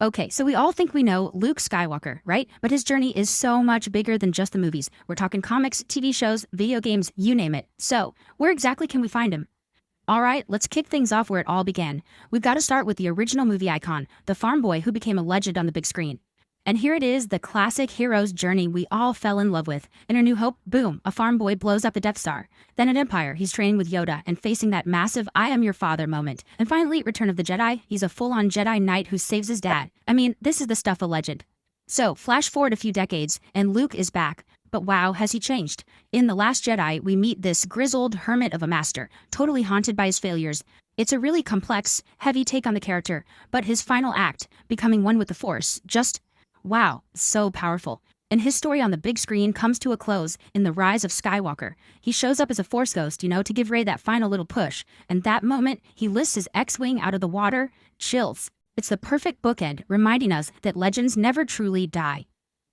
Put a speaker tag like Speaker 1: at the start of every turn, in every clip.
Speaker 1: Okay, so we all think we know Luke Skywalker, right? But his journey is so much bigger than just the movies. We're talking comics, TV shows, video games, you name it. So, where exactly can we find him? Alright, let's kick things off where it all began. We've got to start with the original movie icon, the farm boy who became a legend on the big screen. And here it is, the classic hero's journey we all fell in love with. In A New Hope, boom, a farm boy blows up the Death Star. Then in Empire, he's training with Yoda and facing that massive I am your father moment. And finally, Return of the Jedi, he's a full-on Jedi Knight who saves his dad. I mean, this is the stuff of legend. So, flash forward a few decades, and Luke is back. But wow, has he changed. In The Last Jedi, we meet this grizzled hermit of a master, totally haunted by his failures. It's a really complex, heavy take on the character, but his final act, becoming one with the Force, just wow, so powerful. And his story on the big screen comes to a close in The Rise of Skywalker. He shows up as a Force ghost, to give Rey that final little push. And that moment, he lifts his X-Wing out of the water. Chills. It's the perfect bookend, reminding us that legends never truly die.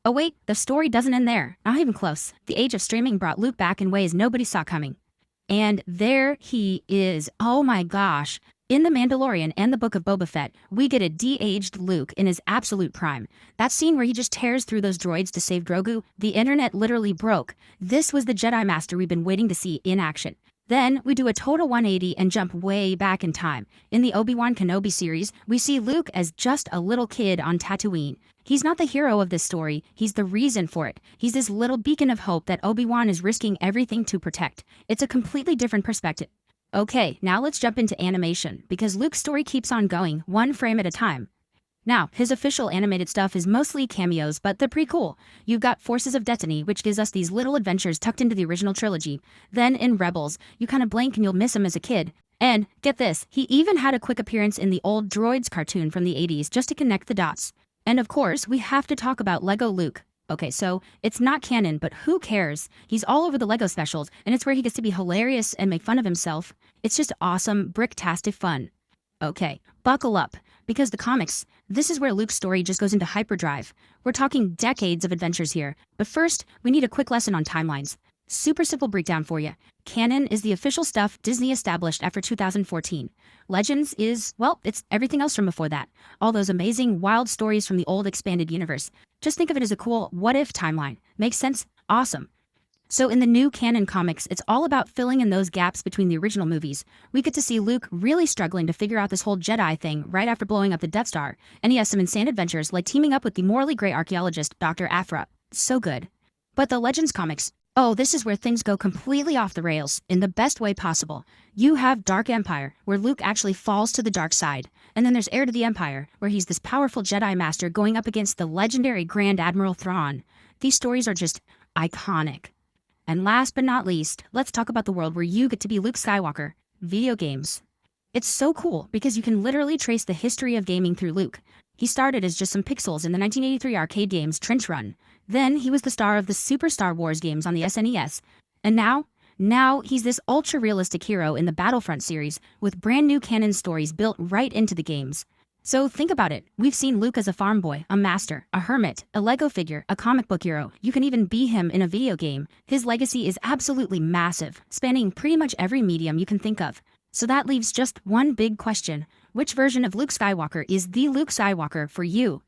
Speaker 1: Oh wait, the story doesn't end there. Not even close. The age of streaming brought Luke back in ways nobody saw coming. And there he is. Oh my gosh. In The Mandalorian and the Book of Boba Fett, we get a de-aged Luke in his absolute prime. That scene where he just tears through those droids to save Grogu, the internet literally broke. This was the Jedi Master we've been waiting to see in action. Then, we do a total 180 and jump way back in time. In the Obi-Wan Kenobi series, we see Luke as just a little kid on Tatooine. He's not the hero of this story, he's the reason for it. He's this little beacon of hope that Obi-Wan is risking everything to protect. It's a completely different perspective. Okay, now let's jump into animation, because Luke's story keeps on going, one frame at a time. Now, his official animated stuff is mostly cameos, but they're pretty cool. You've got Forces of Destiny, which gives us these little adventures tucked into the original trilogy. Then in Rebels, you kind of blink and you'll miss him as a kid. And, get this, he even had a quick appearance in the old Droids cartoon from the 80s just to connect the dots. And of course, we have to talk about Lego Luke. Okay, so it's not canon, but who cares? He's all over the Lego specials, and it's where he gets to be hilarious and make fun of himself. It's just awesome, bricktastic fun. Okay, buckle up, because the comics, this is where Luke's story just goes into hyperdrive. We're talking decades of adventures here, but first, we need a quick lesson on timelines. Super simple breakdown for you. Canon is the official stuff Disney established after 2014. Legends is, well, it's everything else from before that. All those amazing, wild stories from the old expanded universe. Just think of it as a cool what-if timeline. Makes sense? Awesome. So in the new canon comics, it's all about filling in those gaps between the original movies. We get to see Luke really struggling to figure out this whole Jedi thing right after blowing up the Death Star. And he has some insane adventures like teaming up with the morally gray archaeologist Dr. Aphra. So good. But the Legends comics, oh, this is where things go completely off the rails, in the best way possible. You have Dark Empire, where Luke actually falls to the dark side. And then there's Heir to the Empire, where he's this powerful Jedi Master going up against the legendary Grand Admiral Thrawn. These stories are just iconic. And last but not least, let's talk about the world where you get to be Luke Skywalker, video games. It's so cool because you can literally trace the history of gaming through Luke. He started as just some pixels in the 1983 arcade games Trench Run. Then he was the star of the Super Star Wars games on the SNES. And now he's this ultra-realistic hero in the Battlefront series with brand new canon stories built right into the games. So think about it. We've seen Luke as a farm boy, a master, a hermit, a Lego figure, a comic book hero. You can even be him in a video game. His legacy is absolutely massive, spanning pretty much every medium you can think of. So that leaves just one big question. Which version of Luke Skywalker is the Luke Skywalker for you?